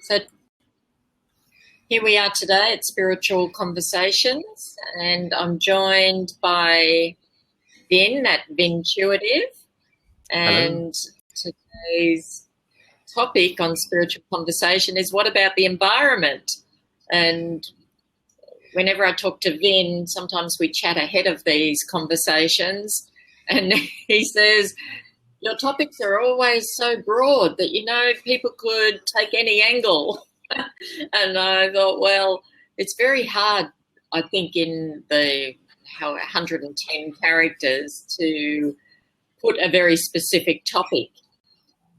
So here we are today at Spiritual Conversations, and I'm joined by Vin at Vintuitive. And today's topic on Spiritual Conversation is what about the environment? And whenever I talk to Vin, sometimes we chat ahead of these conversations, and he says, your topics are always so broad that, people could take any angle. And I thought, well, it's very hard, I think, in the 110 characters to put a very specific topic.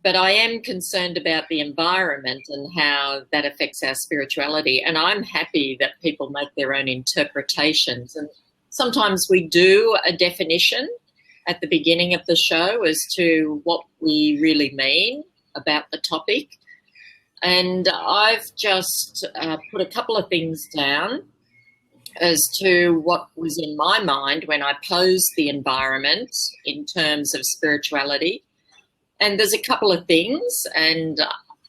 But I am concerned about the environment and how that affects our spirituality. And I'm happy that people make their own interpretations. And sometimes we do a definition at the beginning of the show as to what we really mean about the topic. And I've just put a couple of things down as to what was in my mind when I posed the environment in terms of spirituality. And there's a couple of things, and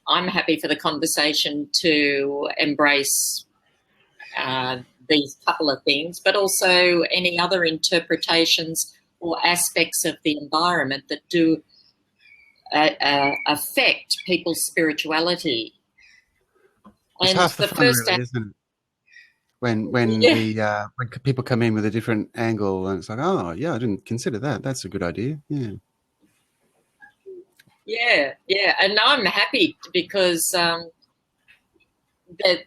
I'm happy for the conversation to embrace these couple of things, but also any other interpretations or aspects of the environment that do affect people's spirituality. It's and half the fun, first, really, isn't it? When people come in with a different angle, and it's like, oh yeah, I didn't consider that. That's a good idea. Yeah, and I'm happy because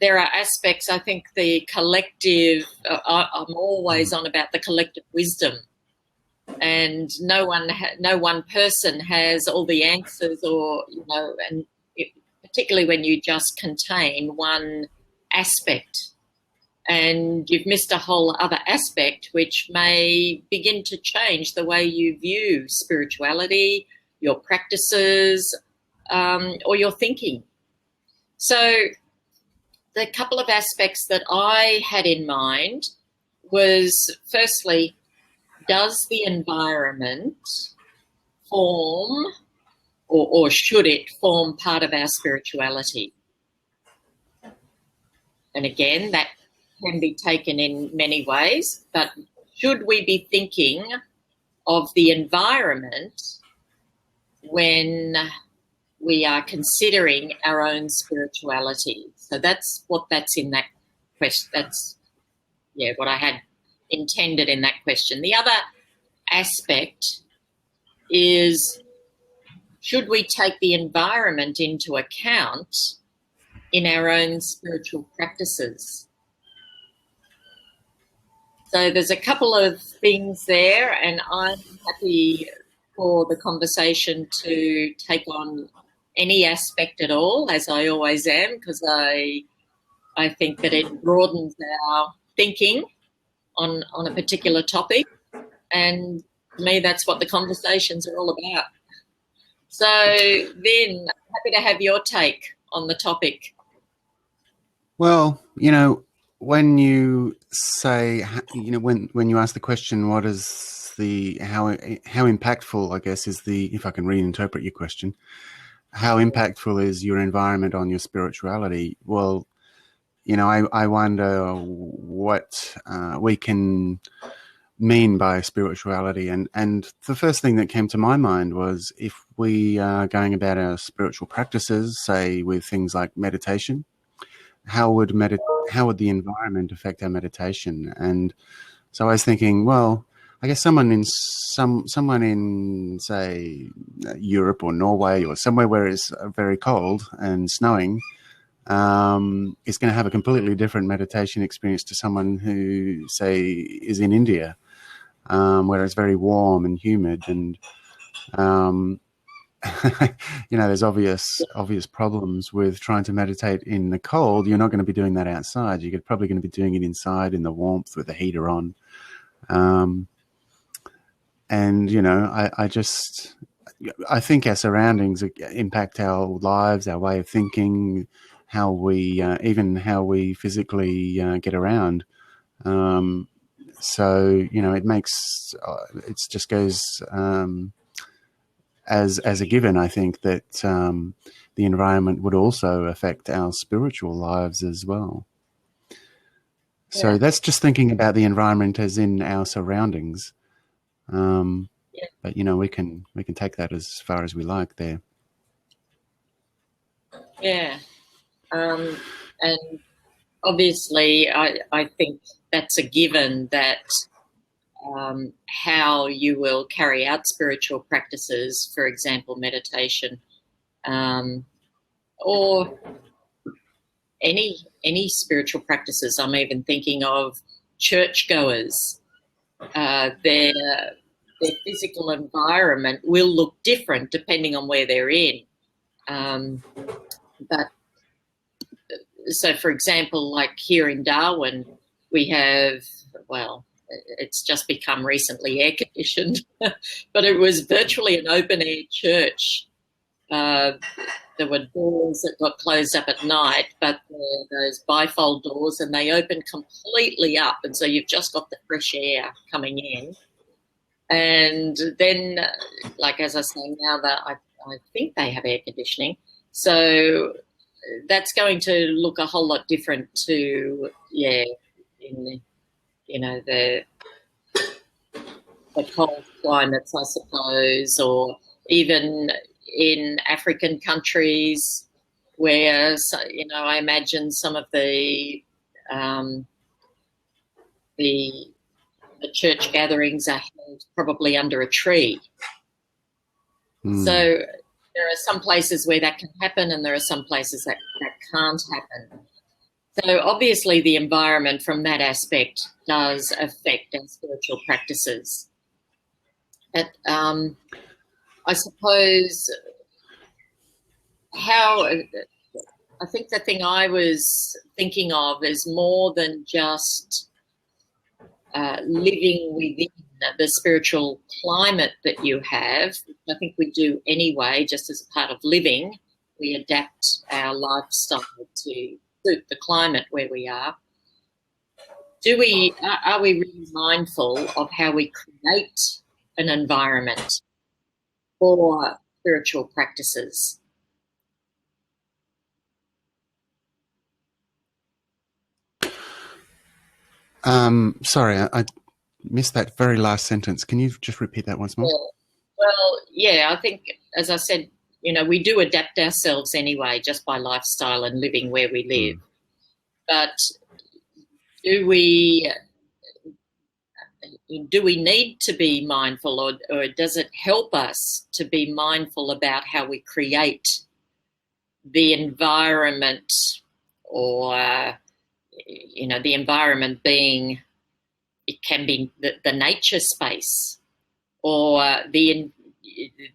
there are aspects. I think the collective. I'm always on about the collective wisdom. And no one person has all the answers, and particularly when you just contain one aspect, and you've missed a whole other aspect, which may begin to change the way you view spirituality, your practices, or your thinking. So the couple of aspects that I had in mind was, firstly, does the environment form or should it form part of our spirituality? And again, that can be taken in many ways, but should we be thinking of the environment when we are considering our own spirituality? So that's in that question. That's what I had intended in that question. The other aspect is, should we take the environment into account in our own spiritual practices? So there's a couple of things there, and I'm happy for the conversation to take on any aspect at all, as I always am, because I think that it broadens our thinking on a particular topic, and to me that's what the conversations are all about. So Vin, happy to have your take on the topic. Well, when you say, when you ask the question, what is how impactful, I guess, is if I can reinterpret your question, how impactful is your environment on your spirituality? Well, I wonder what we can mean by spirituality. And the first thing that came to my mind was, if we are going about our spiritual practices, say with things like meditation, how would the environment affect our meditation? And so I was thinking, well, I guess someone in say Europe or Norway or somewhere where it's very cold and snowing is going to have a completely different meditation experience to someone who, say, is in India, where it's very warm and humid, and there's obvious problems with trying to meditate in the cold. You're not going to be doing that outside. You're probably going to be doing it inside in the warmth with the heater on. I think our surroundings impact our lives, our way of thinking, how we physically get around. So it makes it just goes as a given, I think, that the the environment would also affect our spiritual lives as well. So that's just thinking about the environment as in our surroundings. But we can take that as far as we like there. Yeah. And obviously, I think that's a given that how you will carry out spiritual practices, for example, meditation, or any spiritual practices. I'm even thinking of churchgoers. Their physical environment will look different depending on where they're in. But so, for example, like here in Darwin, we have, well, it's just become recently air conditioned, but it was virtually an open air church. There were doors that got closed up at night, but those bifold doors, and they opened completely up, and so you've just got the fresh air coming in. And then, like as I say now, that I think they have air conditioning, so that's going to look a whole lot different to in the cold climates, I suppose, or even in African countries where, I imagine some of the church gatherings are held probably under a tree. So there are some places where that can happen, and there are some places that can't happen. So obviously the environment from that aspect does affect our spiritual practices. But I suppose I think the thing I was thinking of is more than just living within the spiritual climate that you have. I think we do anyway, just as a part of living. We adapt our lifestyle to suit the climate where we are. Are we really mindful of how we create an environment for spiritual practices? Sorry, I missed that very last sentence. Can you just repeat that once more? Well, I think, as I said, we do adapt ourselves anyway, just by lifestyle and living where we live. But do we need to be mindful, or does it help us to be mindful about how we create the environment, or the environment being, it can be the nature space, or the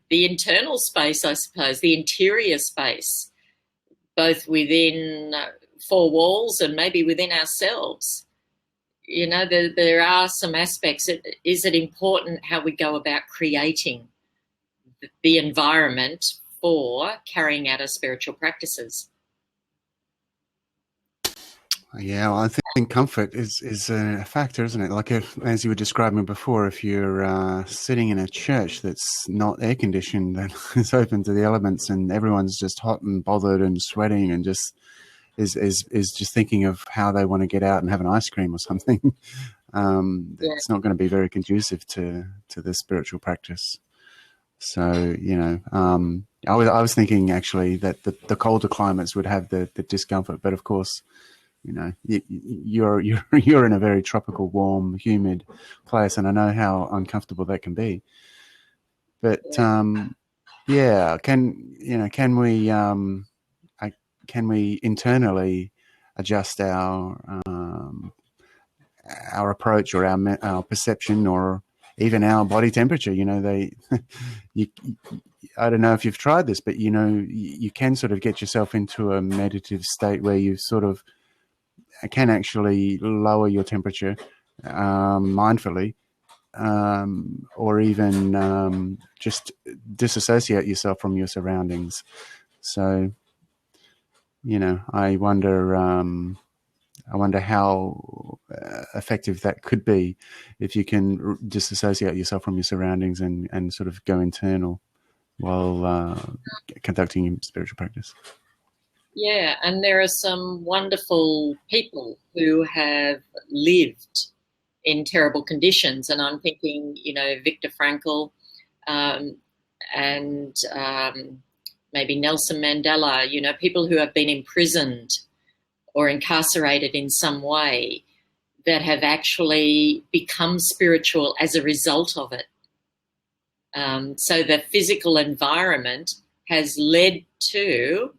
internal space, I suppose, the interior space, both within four walls and maybe within ourselves. There are some aspects. Is it important how we go about creating the environment for carrying out our spiritual practices? Yeah, well, I think comfort is a factor, isn't it? Like, as you were describing before, if you're sitting in a church that's not air conditioned and it's open to the elements, and everyone's just hot and bothered and sweating and just is just thinking of how they want to get out and have an ice cream or something, it's not going to be very conducive to the spiritual practice. So, I was thinking actually that the colder climates would have the discomfort, but of course, you're in a very tropical, warm, humid place, and I know how uncomfortable that can be. But can we internally adjust our approach, or our perception, or even our body temperature? I don't know if you've tried this, but you can sort of get yourself into a meditative state where you sort of can actually lower your temperature mindfully, or even just disassociate yourself from your surroundings. So, I wonder how effective that could be if you can disassociate yourself from your surroundings and sort of go internal. while conducting spiritual practice. Yeah, and there are some wonderful people who have lived in terrible conditions, and I'm thinking, Viktor Frankl, um, and maybe Nelson Mandela, people who have been imprisoned or incarcerated in some way that have actually become spiritual as a result of it. So the physical environment has led to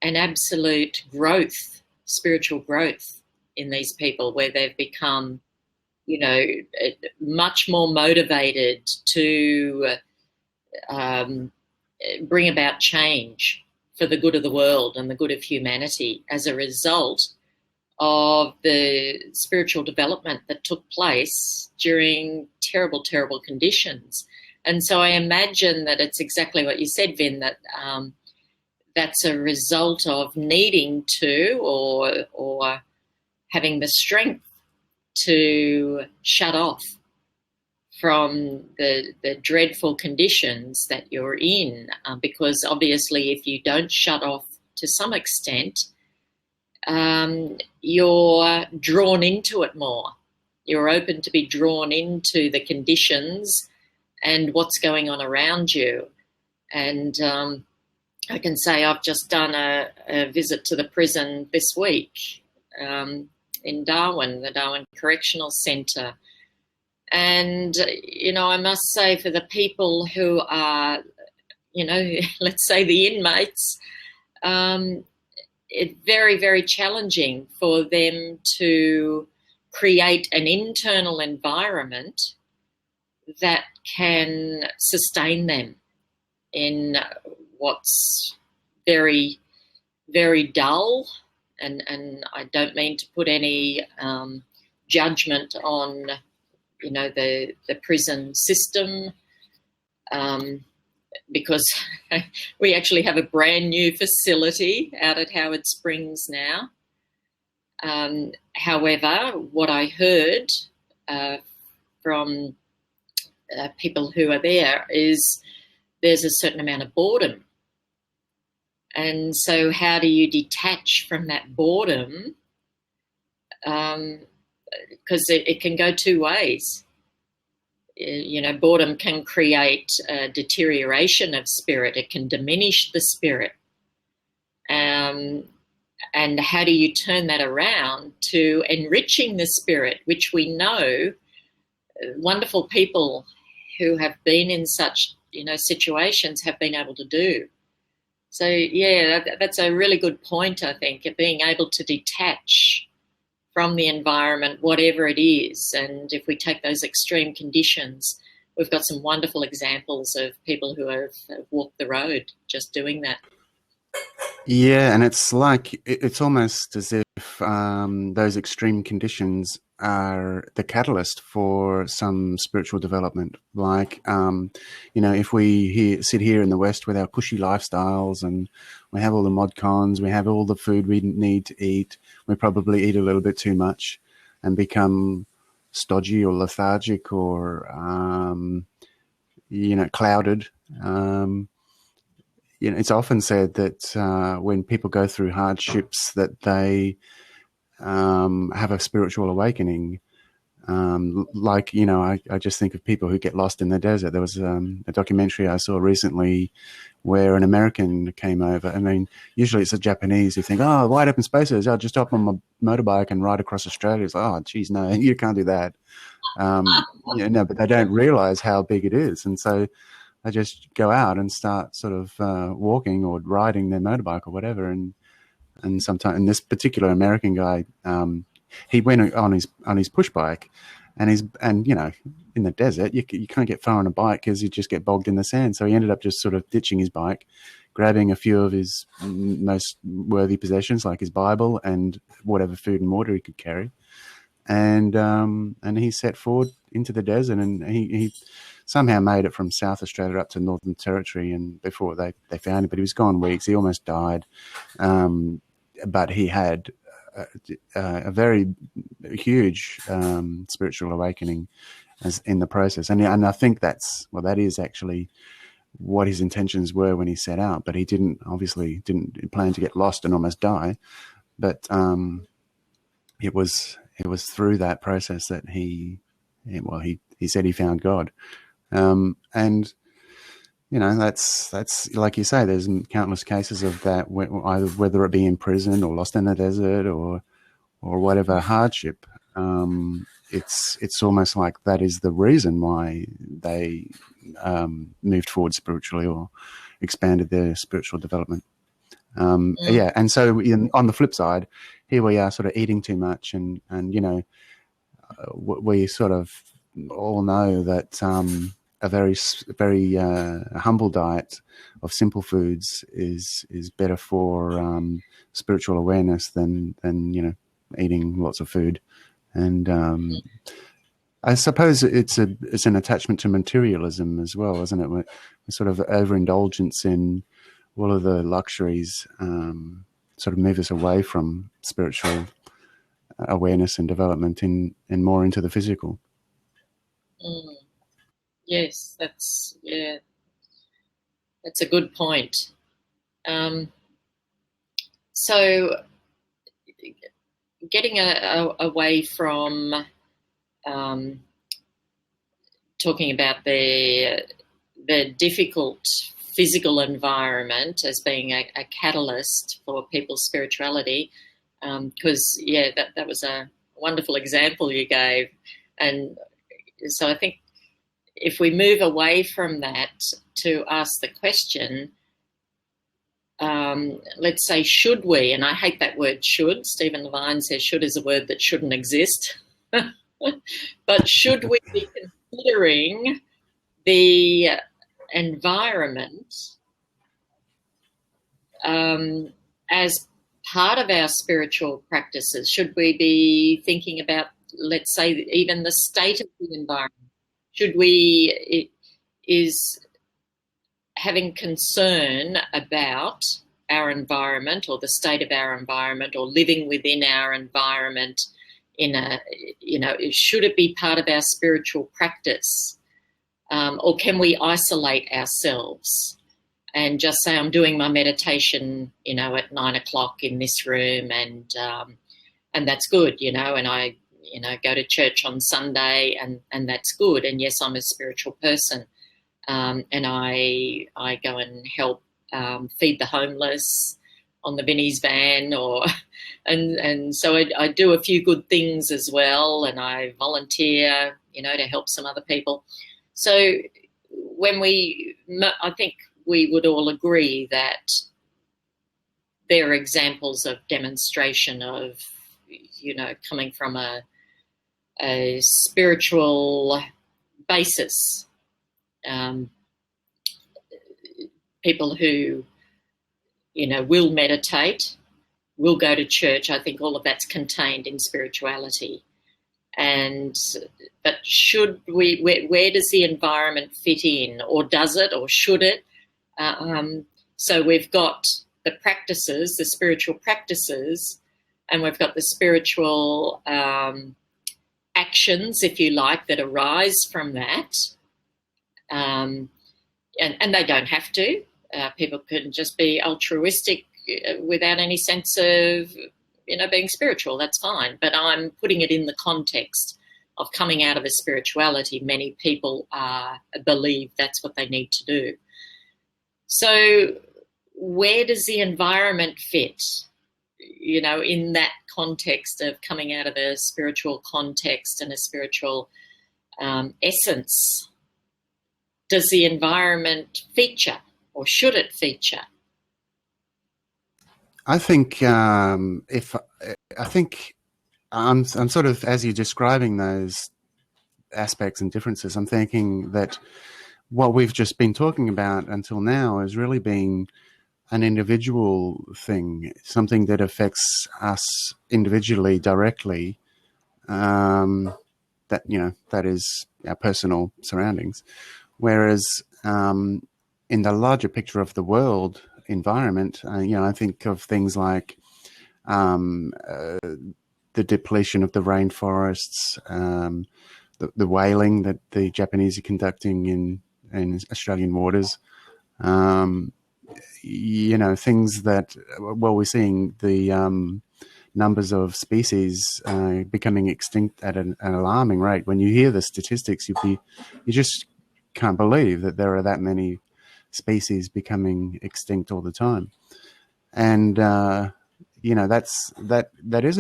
an absolute growth, spiritual growth in these people, where they've become, much more motivated to bring about change for the good of the world and the good of humanity as a result of the spiritual development that took place during terrible, terrible conditions. And so I imagine that it's exactly what you said, Vin, that that's a result of needing to or having the strength to shut off from the dreadful conditions that you're in, because obviously if you don't shut off to some extent, you're drawn into it more. You're open to be drawn into the conditions and what's going on around you. And I can say I've just done a visit to the prison this week in Darwin, the Darwin Correctional Centre. And, I must say, for the people who are, let's say the inmates, it's very, very challenging for them to create an internal environment that can sustain them in what's very, very dull. And I don't mean to put any judgment on, the prison system, because we actually have a brand new facility out at Howard Springs now. However, what I heard from people who are there is there's a certain amount of boredom. And so how do you detach from that boredom? Because it can go two ways. Boredom can create a deterioration of spirit. It can diminish the spirit. And how do you turn that around to enriching the spirit, which we know wonderful people who have been in such, situations have been able to do. So, yeah, that's a really good point, I think, of being able to detach from the environment, whatever it is. And if we take those extreme conditions, we've got some wonderful examples of people who have walked the road just doing that. Yeah, and it's like, it's almost as if those extreme conditions are the catalyst for some spiritual development. Like, if we sit here in the West with our cushy lifestyles and we have all the mod cons, we have all the food we need to eat, we probably eat a little bit too much and become stodgy or lethargic or, clouded. It's often said that when people go through hardships that they have a spiritual awakening. I just think of people who get lost in the desert. There was a documentary I saw recently where an American came over. I mean, usually it's the Japanese who think, oh, wide open spaces, I'll just hop on my motorbike and ride across Australia. It's like, oh, geez, no, you can't do that. But they don't realize how big it is. And so they just go out and start sort of walking or riding their motorbike or whatever. And sometimes, and this particular American guy, he went on his push bike, and in the desert you can't get far on a bike because you just get bogged in the sand. So he ended up just sort of ditching his bike, grabbing a few of his most worthy possessions like his Bible and whatever food and water he could carry, and he set forward into the desert, and he somehow made it from South Australia up to Northern Territory, and before they found him, but he was gone weeks. He almost died. But he had a very huge spiritual awakening in the process. And I think that is actually what his intentions were when he set out, but he obviously didn't plan to get lost and almost die. But it was through that process that he said he found God, and that's like you say. There's countless cases of that, either whether it be in prison or lost in the desert or whatever hardship. It's almost like that is the reason why they moved forward spiritually or expanded their spiritual development. Yeah, and so on the flip side, here we are sort of eating too much, and we sort of all know that a very humble diet of simple foods is better for spiritual awareness than eating lots of food. And I suppose it's an attachment to materialism as well, isn't it? We're sort of overindulgence in all of the luxuries sort of move us away from spiritual awareness and development and more into the physical. Yes, that's a good point. So getting away from talking about the difficult physical environment as being a catalyst for people's spirituality, because that was a wonderful example you gave. And so I think if we move away from that to ask the question, let's say, should we, and I hate that word should, Stephen Levine says should is a word that shouldn't exist, but should we be considering the environment as part of our spiritual practices? Should we be thinking about, let's say, even the state of the environment? Is having concern about our environment or the state of our environment or living within our environment should it be part of our spiritual practice? Or can we isolate ourselves and just say, I'm doing my meditation, at 9:00 in this room, and that's good, and I, go to church on Sunday, and that's good. And yes, I'm a spiritual person, and I go and help feed the homeless on the Vinnie's van, and so I do a few good things as well, and I volunteer, to help some other people. So I think we would all agree that there are examples of demonstration of, coming from a spiritual basis. People who, will meditate, will go to church. I think all of that's contained in spirituality. But should we? Where does the environment fit in, or does it, or should it? So we've got the practices, the spiritual practices, and we've got the spiritual actions, if you like, that arise from that. And they don't have to. People can just be altruistic without any sense of, being spiritual. That's fine. But I'm putting it in the context of coming out of a spirituality. Many people believe that's what they need to do. So where does the environment fit, in that context of coming out of a spiritual context and a spiritual essence? Does the environment feature, or should it feature? I think I'm sort of, as you're describing those aspects and differences, I'm thinking that what we've just been talking about until now has really been an individual thing, something that affects us individually directly. That is our personal surroundings. Whereas in the larger picture of the world environment, I think of things like the depletion of the rainforests, the whaling that the Japanese are conducting in Australian waters, Things that, well, we're seeing the numbers of species becoming extinct at an alarming rate. When you hear the statistics, you just can't believe that there are that many species becoming extinct all the time. And that is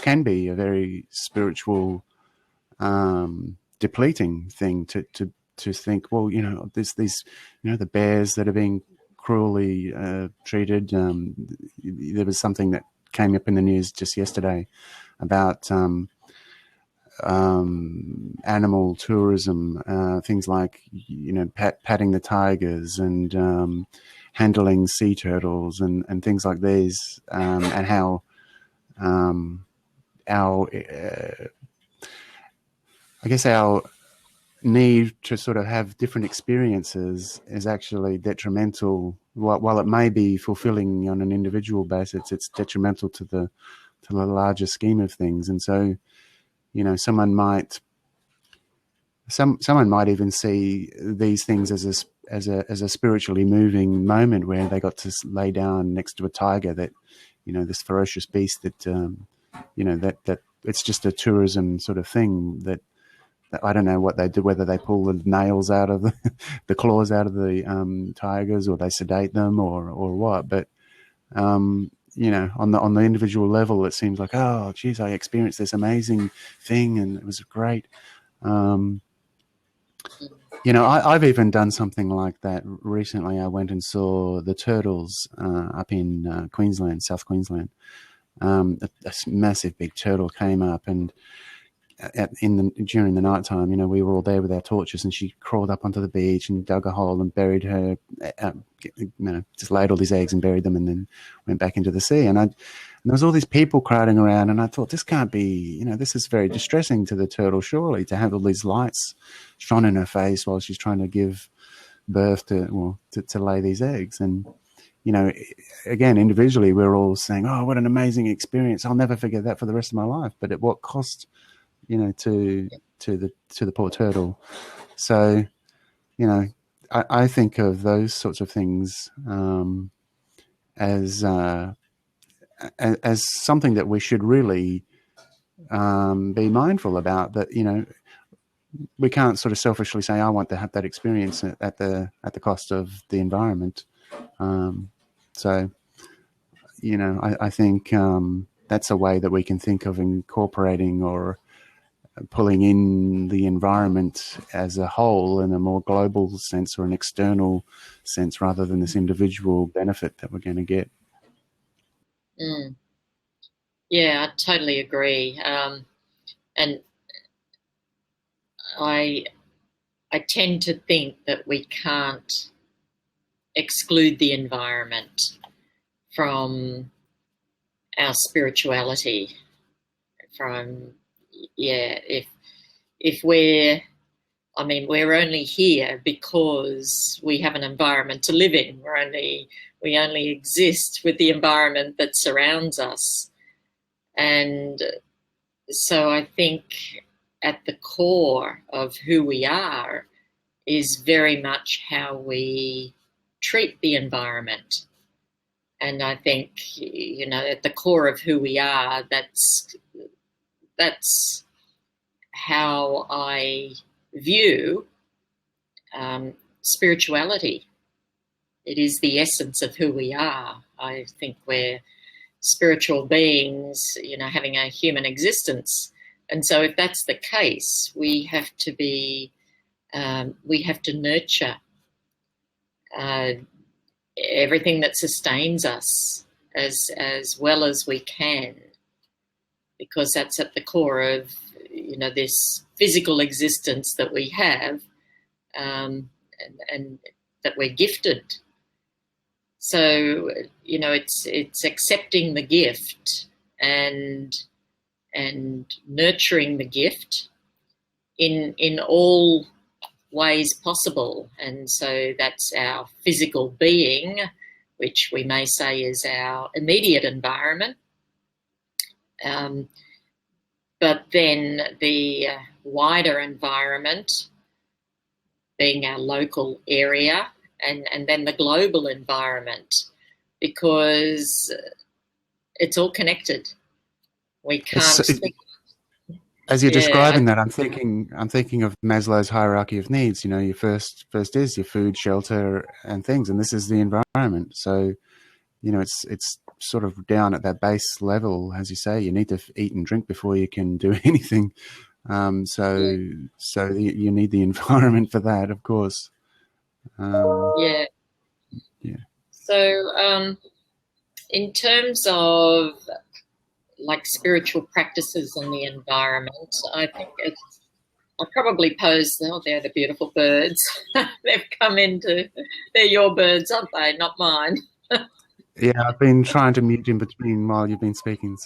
can be a very spiritual, depleting thing to think. Well, there's these, the bears that are being cruelly treated. There was something that came up in the news just yesterday about animal tourism, things like patting the tigers and handling sea turtles and things like these, and how our I guess our need to sort of have different experiences is actually detrimental. While it may be fulfilling on an individual basis, it's detrimental to the larger scheme of things. And so, someone might even see these things as a spiritually moving moment where they got to lay down next to a tiger that, this ferocious beast that, that it's just a tourism sort of thing that I don't know what they do, whether they pull the nails out of the claws out of the tigers, or they sedate them, or what. But on the individual level, it seems like, oh, geez, I experienced this amazing thing and it was great. I've even done something like that recently. I went and saw the turtles up in Queensland, South Queensland. A massive big turtle came up, and during the night time, we were all there with our torches, and she crawled up onto the beach and dug a hole and buried her, just laid all these eggs and buried them, and then went back into the sea. And there was all these people crowding around, and I thought, this can't be, this is very distressing to the turtle, surely, to have all these lights shone in her face while she's trying to give birth to lay these eggs. And again, individually, we're all saying, oh, what an amazing experience, I'll never forget that for the rest of my life. But at what cost, to the poor turtle? So, I think of those sorts of things as something that we should really be mindful about. That we can't sort of selfishly say, I want to have that experience at the cost of the environment. So, I think that's a way that we can think of incorporating or pulling in the environment as a whole in a more global sense, or an external sense, rather than this individual benefit that we're going to get. Yeah, I totally agree. And I tend to think that we can't exclude the environment from our spirituality. If we're only here because we have an environment to live in. We only exist with the environment that surrounds us. And so I think at the core of who we are is very much how we treat the environment. And I think, at the core of who we are, that's how I view spirituality. It is the essence of who we are. I think we're spiritual beings, having a human existence. And so if that's the case, we have to nurture everything that sustains us as well as we can, because that's at the core of this physical existence that we have, and that we're gifted. So it's accepting the gift and nurturing the gift in all ways possible. And so that's our physical being, which we may say is our immediate environment. But then the wider environment being our local area, and then the global environment, because it's all connected. We can't. As you're describing that, I'm thinking of Maslow's hierarchy of needs. You know, your first is your food, shelter, and things, and this is the environment. So, you know, it's sort of down at that base level, as you say. You need to eat and drink before you can do anything. So you need the environment for that, of course. Yeah. So, in terms of like spiritual practices and the environment, I think I probably pose, oh, they're the beautiful birds. They've come they're your birds, aren't they? Not mine. Yeah, I've been trying to mute in between while you've been speaking,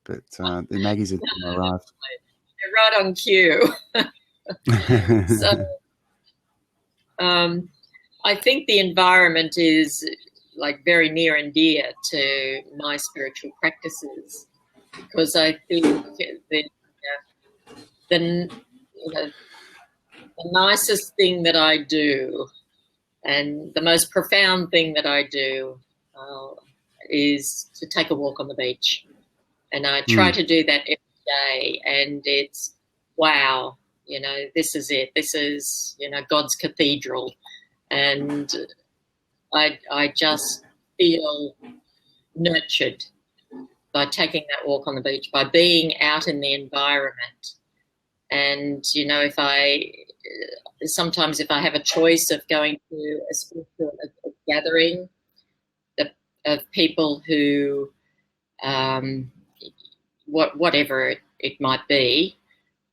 but the Maggies have arrived. They're right on cue. So, I think the environment is like very near and dear to my spiritual practices, because I think the nicest thing that I do and the most profound thing that I do is to take a walk on the beach. And I try to do that every day, and it's, wow, you know, this is it. This is, you know, God's cathedral. And I just feel nurtured by taking that walk on the beach, by being out in the environment. And, you know, sometimes if I have a choice of going to a spiritual gathering of people who, whatever it might be,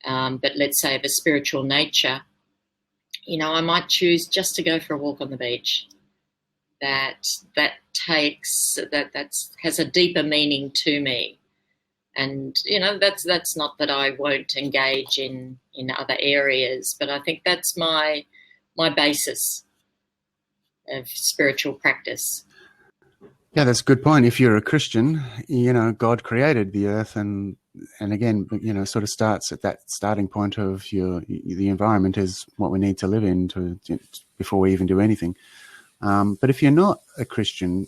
but let's say of a spiritual nature, you know, I might choose just to go for a walk on the beach. That has a deeper meaning to me. And, you know, that's not that I won't engage in other areas, but I think that's my basis of spiritual practice. Yeah, that's a good point. If you're a Christian, you know, God created the earth, and again, you know, sort of starts at that starting point of the environment is what we need to live in before we even do anything. But if you're not a Christian,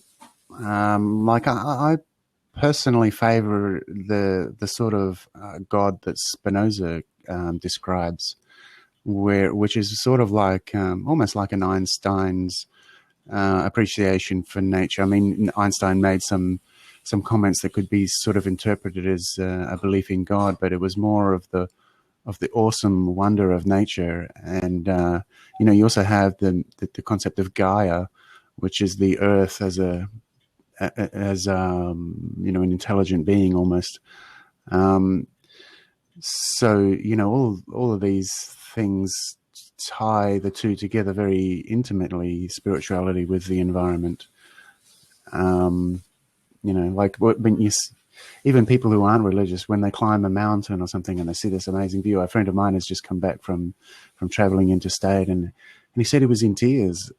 like I personally favor the sort of God that Spinoza describes, which is sort of like almost like an Einstein's appreciation for nature. I mean, Einstein made some comments that could be sort of interpreted as a belief in God, but it was more of the awesome wonder of nature. And you know, you also have the concept of Gaia, which is the earth as you know, an intelligent being almost. So, you know, all of these things tie the two together very intimately, spirituality with the environment. You know, like when even people who aren't religious, when they climb a mountain or something and they see this amazing view. A friend of mine has just come back from traveling interstate, and he said he was in tears.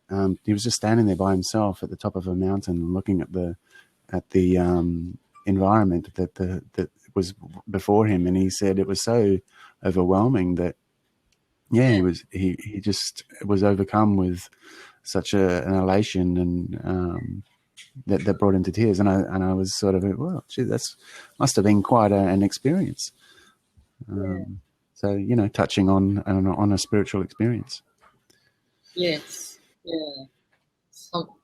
He was just standing there by himself at the top of a mountain, looking at the environment that was before him, and he said it was so overwhelming that he just was overcome with such an elation, and that brought him to tears. And I was sort of, well, gee, that's must have been quite an experience. So, you know, touching on a spiritual experience. Yes, yeah,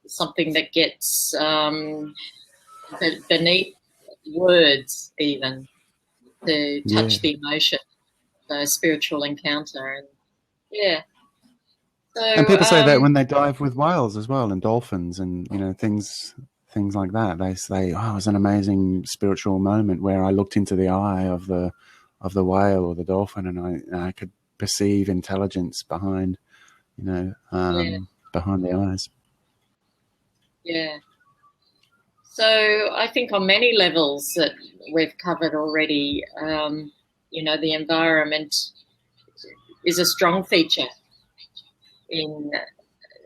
something that gets beneath words, even to touch the emotion, the spiritual encounter, and yeah. So, and people say that when they dive with whales as well, and dolphins, and you know, things like that. They say, "Oh, it was an amazing spiritual moment where I looked into the eye of the whale or the dolphin, and I could perceive intelligence behind, you know, behind the eyes." Yeah. So I think on many levels that we've covered already, you know, the environment is a strong feature in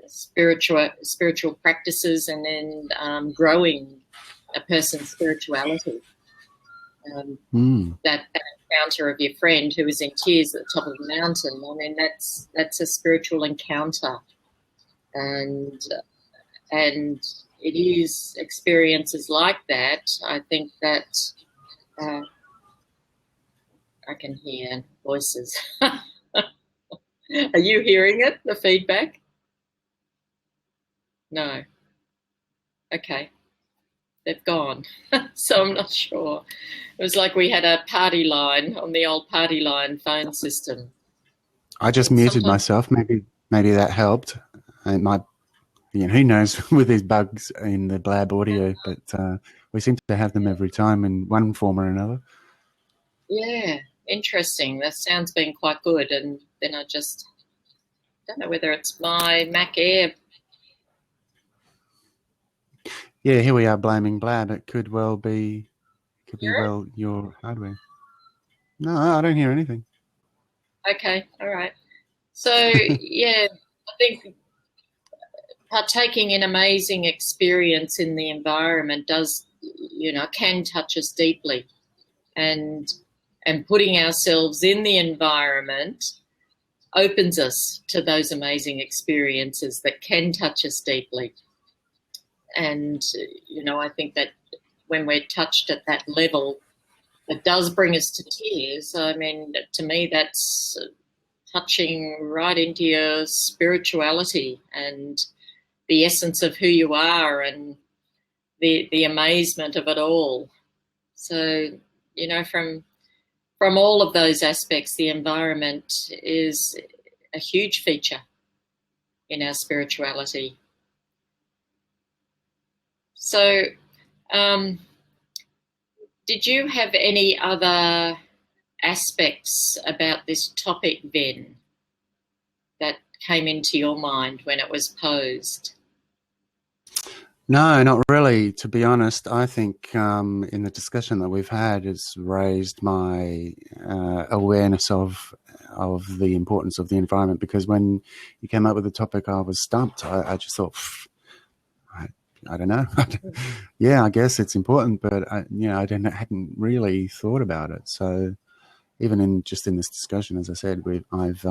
spiritual practices and in growing a person's spirituality. That encounter of your friend who was in tears at the top of the mountain, I mean, that's a spiritual encounter. and it is experiences like that. I think that I can hear voices. Are you hearing it, the feedback? No. Okay. They've gone. So I'm not sure. It was like we had a party line on the old party line phone system. I just muted myself. Maybe that helped. It might, who knows with these bugs in the Blab audio, but we seem to have them every time in one form or another. Yeah, interesting. The sound's been quite good, and then I just don't know whether it's my Mac Air. Yeah, here we are blaming Blab. It could be your hardware. No, I don't hear anything. Okay, all right. So yeah, I think partaking in amazing experience in the environment does, can touch us deeply, and putting ourselves in the environment opens us to those amazing experiences that can touch us deeply. And, I think that when we're touched at that level, it does bring us to tears. I mean, to me, that's touching right into your spirituality and the essence of who you are and the amazement of it all. So, from all of those aspects, the environment is a huge feature in our spirituality. So, did you have any other aspects about this topic then that came into your mind when it was posed? No, not really. To be honest, I think in the discussion that we've had, it's raised my awareness of the importance of the environment. Because when you came up with the topic, I was stumped. I just thought, I don't know. Yeah, I guess it's important, but I hadn't really thought about it. So even in this discussion, as I said, I've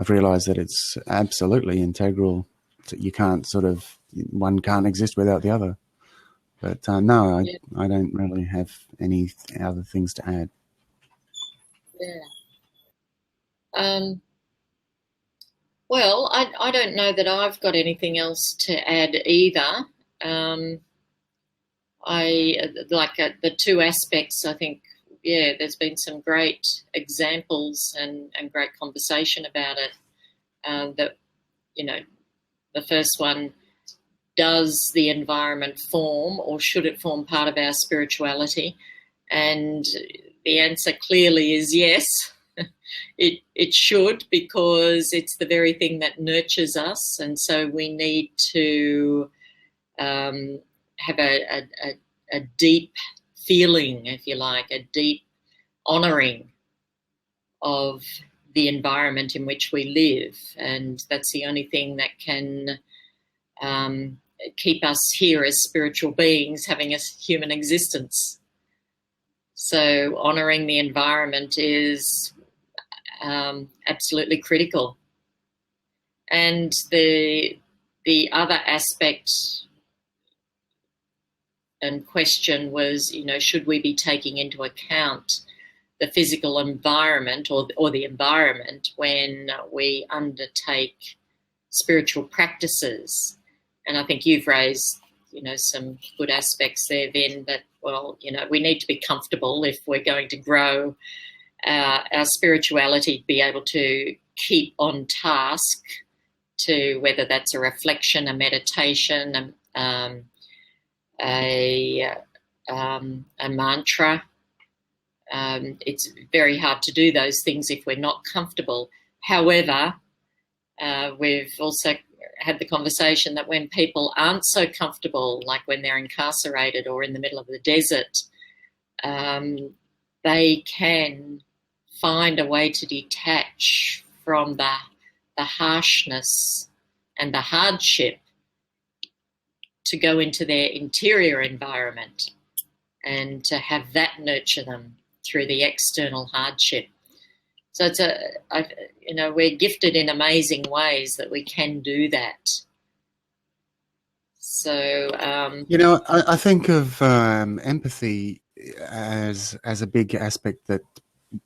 realised that it's absolutely integral. You can't one can't exist without the other. But no, I don't really have any other things to add. Yeah. Well, I don't know that I've got anything else to add either. I like the two aspects. I think, there's been some great examples and great conversation about it. That, the first one, does the environment form or should it form part of our spirituality? And the answer clearly is yes. It should, because it's the very thing that nurtures us, and so we need to have a deep feeling, if you like, a deep honouring of the environment in which we live, and that's the only thing that can keep us here as spiritual beings having a human existence. So honouring the environment is absolutely critical. And the other aspect and question was, should we be taking into account the physical environment or the environment when we undertake spiritual practices? And I think you've raised, some good aspects there then, that, we need to be comfortable if we're going to grow our spirituality, be able to keep on task, to whether that's a reflection, a meditation, a mantra. It's very hard to do those things if we're not comfortable. However, we've also had the conversation that when people aren't so comfortable, like when they're incarcerated or in the middle of the desert, they can find a way to detach from the harshness and the hardship, to go into their interior environment and to have that nurture them through the external hardship. So we're gifted in amazing ways that we can do that. So I think of empathy as a big aspect that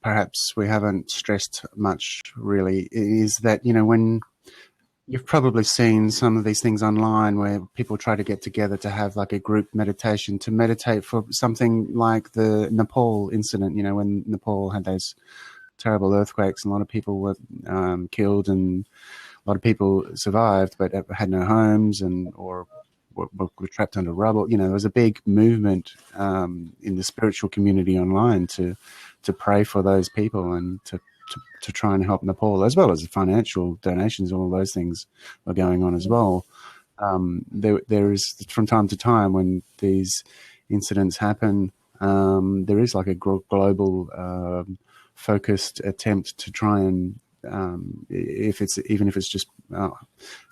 perhaps we haven't stressed much. Really, is that when you've probably seen some of these things online where people try to get together to have like a group meditation, to meditate for something like the Nepal incident. When Nepal had those terrible earthquakes, and a lot of people were killed, and a lot of people survived but had no homes or were trapped under rubble. There was a big movement in the spiritual community online to pray for those people and to try and help Nepal, as well as the financial donations. All those things were going on as well. There is, from time to time, when these incidents happen, there is like a global focused attempt to try and, if it's just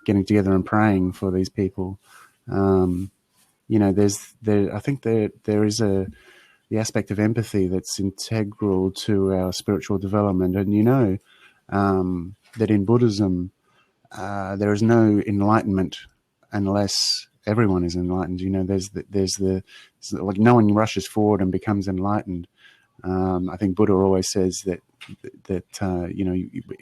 getting together and praying for these people. I think there is the aspect of empathy that's integral to our spiritual development. And that in Buddhism, there is no enlightenment unless everyone is enlightened. There's like no one rushes forward and becomes enlightened. I think Buddha always says that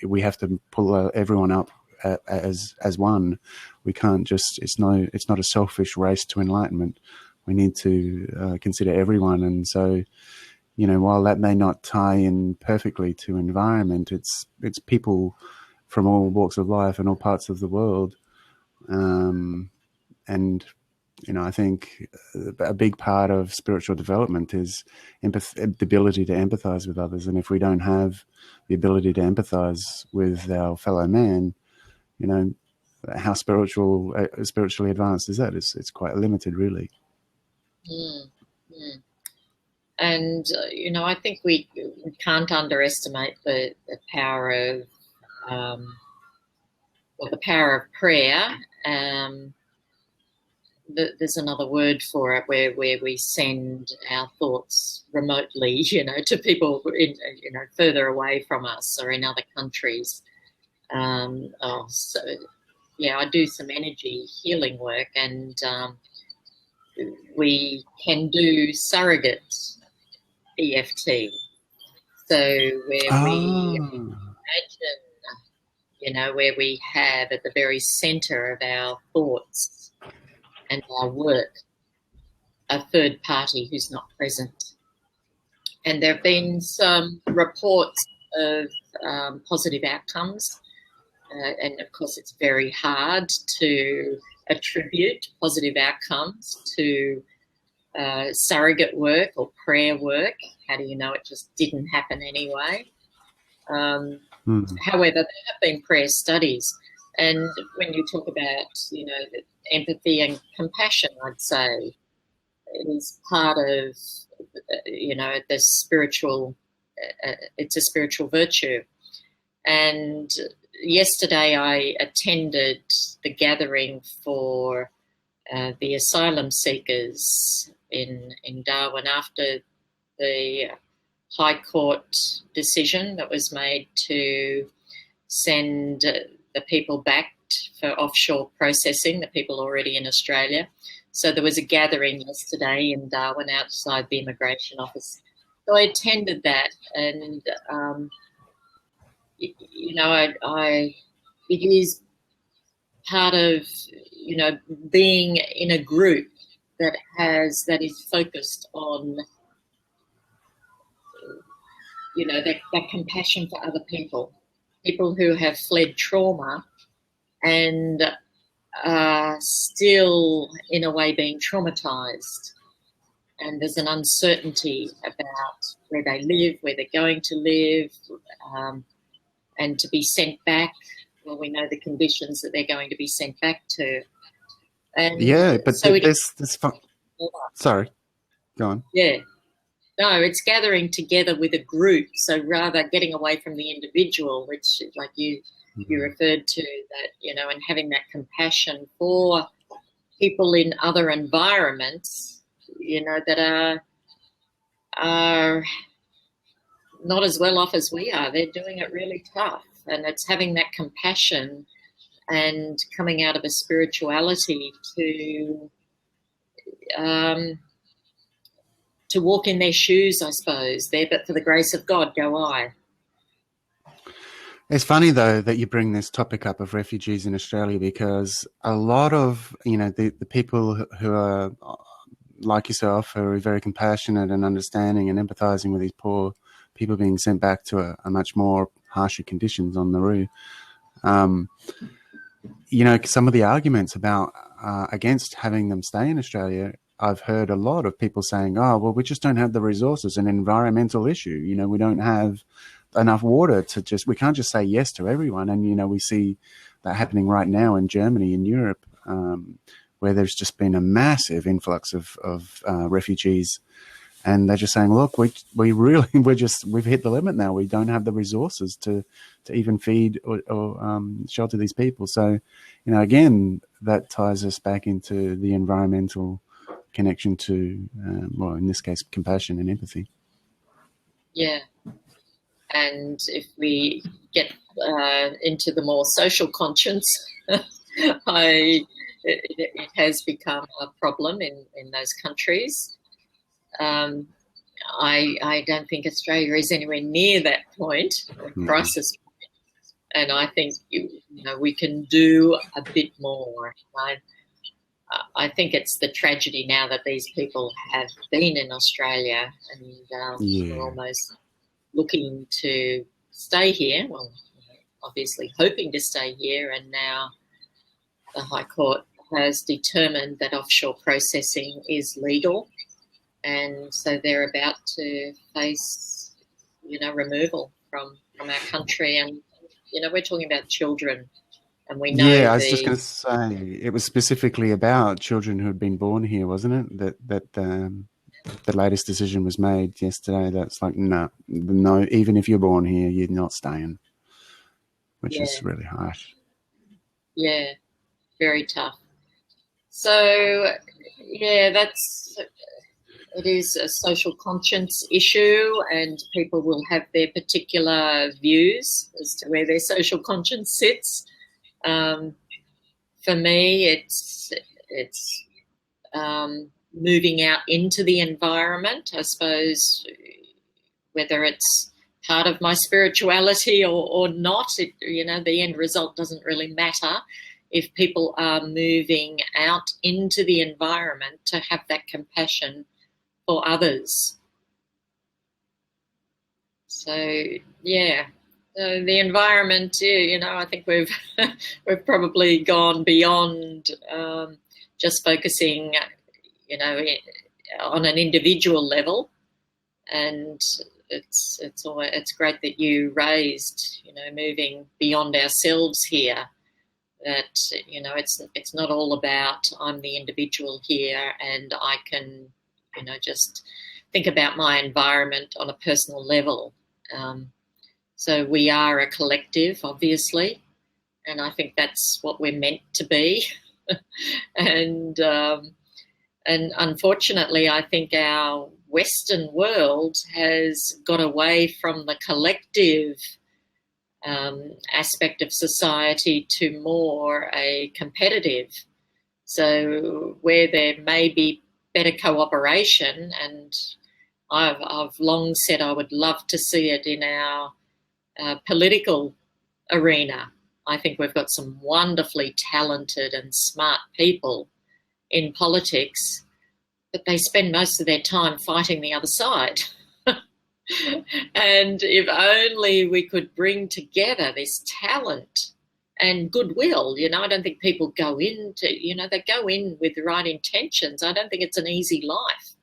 we have to pull everyone up as one. We can't just. It's not a selfish race to enlightenment. We need to consider everyone. And so, while that may not tie in perfectly to environment, it's people from all walks of life and all parts of the world. And I think a big part of spiritual development is the ability to empathize with others. And if we don't have the ability to empathize with our fellow man, how spiritually advanced is that? It's quite limited, really. And I think we can't underestimate the power of the power of prayer. There's another word for it where we send our thoughts remotely, to people further away from us or in other countries. I do some energy healing work, and we can do surrogate EFT. So where we imagine, where we have at the very center of our thoughts and our work a third party who's not present. And there have been some reports of positive outcomes. And of course, it's very hard to attribute positive outcomes to surrogate work or prayer work. How do you know it just didn't happen anyway? However, there have been prayer studies. And when you talk about, empathy and compassion, I'd say it is part of, the spiritual, it's a spiritual virtue. And yesterday I attended the gathering for the asylum seekers in Darwin after the High Court decision that was made to send the people back for offshore processing, the people already in Australia. So there was a gathering yesterday in Darwin outside the immigration office. So I attended that, and it is part of being in a group that is focused on that compassion for other people who have fled trauma and are still in a way being traumatized, and there's an uncertainty about where they live, where they're going to live, and to be sent back. Well, we know the conditions that they're going to be sent back to. And but so sorry, go on. Yeah. No, it's gathering together with a group. So rather getting away from the individual, which like you referred to, that, and having that compassion for people in other environments, that are not as well off as we are. They're doing it really tough, and it's having that compassion and coming out of a spirituality to walk in their shoes, I suppose. There, but for the grace of God, go I. It's funny, though, that you bring this topic up of refugees in Australia, because a lot of, the people who are like yourself, who are very compassionate and understanding and empathizing with these poor people being sent back to a much more harsher conditions on Nauru. Some of the arguments about against having them stay in Australia, I've heard a lot of people saying, oh, well, we just don't have the resources, an environmental issue. We don't have enough water we can't just say yes to everyone. And, we see that happening right now in Germany, in Europe, where there's just been a massive influx of refugees. And they're just saying, look, we've hit the limit now. We don't have the resources to even feed or shelter these people. So, again, that ties us back into the environmental connection to, in this case, compassion and empathy. Yeah. And if we get into the more social conscience, it has become a problem in those countries. I don't think Australia is anywhere near that point, crisis point, and I think we can do a bit more. I think it's the tragedy now that these people have been in Australia and are almost looking to stay here. Well, obviously hoping to stay here, and now the High Court has determined that offshore processing is legal. And so they're about to face, removal from our country. And, we're talking about children. And we know I was just going to say, it was specifically about children who had been born here, wasn't it? That the latest decision was made yesterday. That's like, no, even if you're born here, you're not staying, which is really harsh. Yeah, very tough. So, it is a social conscience issue, and people will have their particular views as to where their social conscience sits. For me, it's moving out into the environment, I suppose, whether it's part of my spirituality or not. The end result doesn't really matter if people are moving out into the environment to have that compassion for others. So the environment, I think we've probably gone beyond just focusing, on an individual level, and it's great that you raised, moving beyond ourselves here. That it's not all about I'm the individual here and I can just think about my environment on a personal level. So we are a collective, obviously, and I think that's what we're meant to be. And unfortunately, I think our Western world has got away from the collective aspect of society to more a competitive. So where there may be better cooperation, and I've long said I would love to see it in our political arena. I think we've got some wonderfully talented and smart people in politics, but they spend most of their time fighting the other side. And if only we could bring together this talent and goodwill, I don't think people go into, they go in with the right intentions. I don't think it's an easy life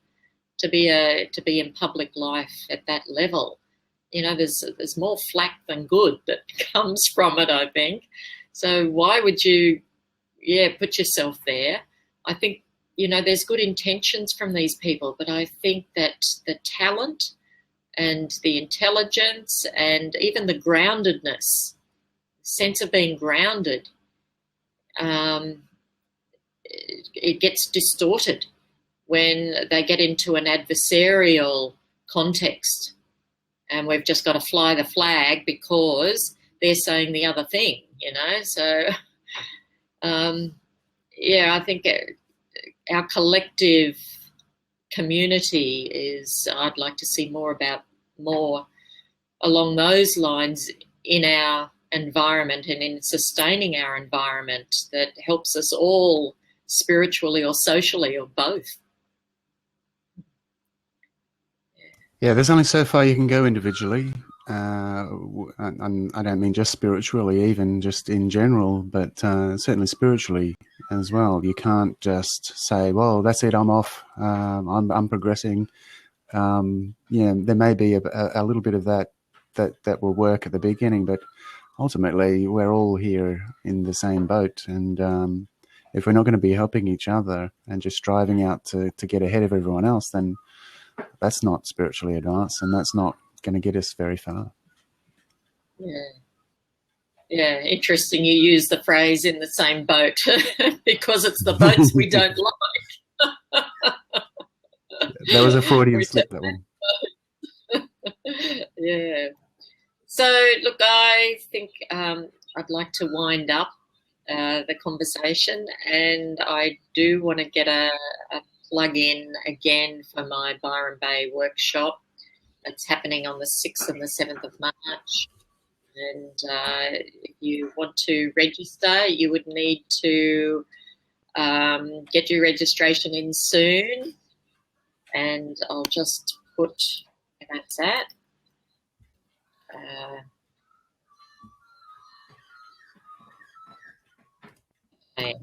to be in public life at that level. There's more flack than good that comes from it, I think. So why would you, put yourself there? I think, there's good intentions from these people, but I think that the talent and the intelligence and even the groundedness, sense of being grounded, it gets distorted when they get into an adversarial context. and we've just got to fly the flag because they're saying the other thing, you know. So, yeah, I think our collective community is, I'd like to see more along those lines in our environment and in sustaining our environment that helps us all spiritually or socially or both. Yeah, there's only so far you can go individually. I don't mean just spiritually, even just in general, but certainly spiritually as well. You can't just say, "Well, that's it. I'm off. I'm progressing." Yeah, there may be a little bit of that will work at the beginning, but ultimately, we're all here in the same boat, and if we're not going to be helping each other and just striving out to get ahead of everyone else, then that's not spiritually advanced, and that's not going to get us very far. Yeah, interesting you use the phrase "in the same boat" because it's the boats we don't like. That was a Freudian slip, that one. Yeah. So, look, I think I'd like to wind up the conversation, and I do want to get a plug in again for my Byron Bay workshop. It's happening on the 6th and the 7th of March. And if you want to register, you would need to get your registration in soon. And I'll just put where that's at. Okay.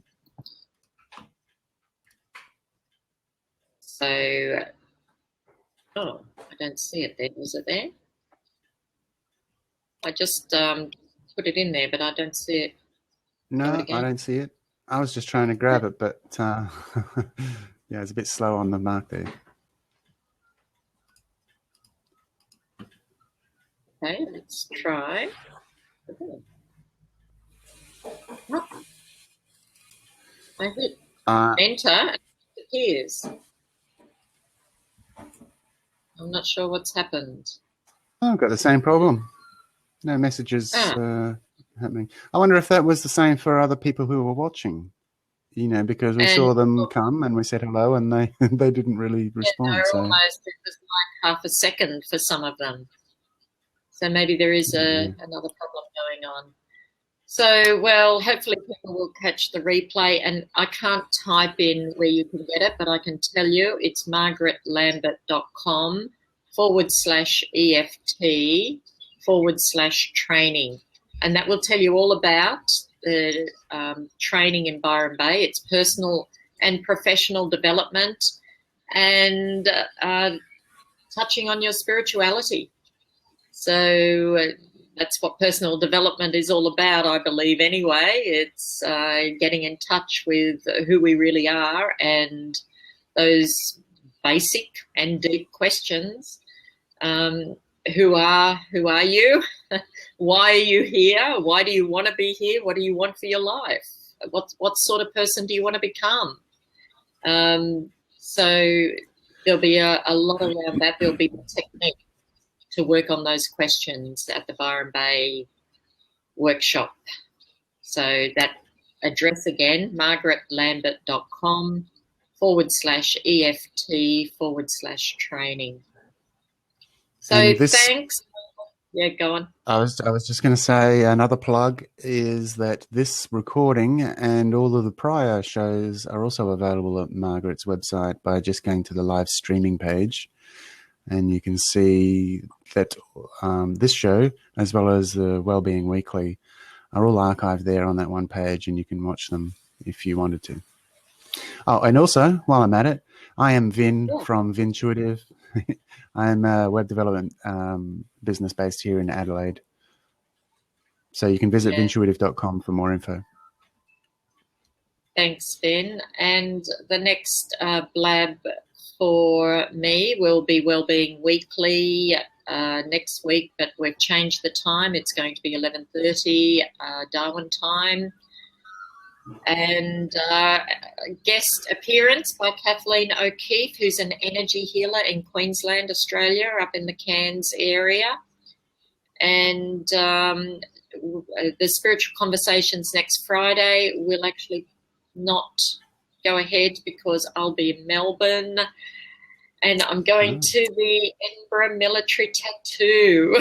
So, oh, I don't see it there. Was it there? I just put it in there, but I don't see it. No, I don't see it. I was just trying to grab it, but yeah, it's a bit slow on the mark there. Okay, let's try. I hit enter and it appears. I'm not sure what's happened. Oh, I've got the same problem. No messages happening. I wonder if that was the same for other people who were watching. You know, because we saw them come and we said hello, and they didn't really respond. So almost, it was like half a second for some of them. So maybe there is another problem going on. So, well, hopefully people will catch the replay, and I can't type in where you can get it, but I can tell you it's margaretlambert.com/EFT/training. And that will tell you all about the training in Byron Bay. It's personal and professional development and touching on your spirituality. So that's what personal development is all about, I believe, anyway. It's getting in touch with who we really are and those basic and deep questions. Who are you? Why are you here? Why do you want to be here? What do you want for your life? What sort of person do you want to become? So there'll be a lot around that. There'll be a technique to work on those questions at the Byron Bay workshop. So that address again, margaretlambert.com/EFT/training. So thanks. Yeah, go on. I was just going to say another plug is that this recording and all of the prior shows are also available at Margaret's website by just going to the live streaming page. And you can see that this show, as well as the Wellbeing Weekly, are all archived there on that one page, and you can watch them if you wanted to. Oh, and also, while I'm at it, I am Vin from Vintuitive. I'm a web development business based here in Adelaide. So you can visit vintuitive.com for more info. Thanks, Vin. And the next blab for me will be Wellbeing Weekly next week, but we've changed the time. It's going to be 11:30 Darwin time. and guest appearance by Kathleen O'Keefe, who's an energy healer in Queensland, Australia, up in the Cairns area. And the spiritual conversations next Friday will actually not go ahead because I'll be in Melbourne, and I'm going to the Edinburgh military tattoo.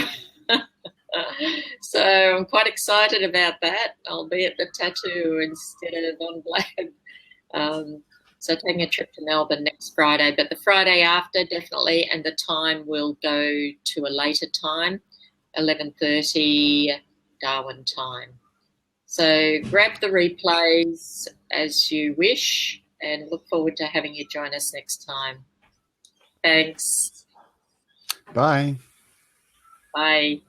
So I'm quite excited about that. I'll be at the tattoo instead of on Blab. So taking a trip to Melbourne next Friday, but the Friday after definitely, and the time will go to a later time, 11:30 Darwin time. So grab the replays as you wish, and look forward to having you join us next time. Thanks. Bye. Bye.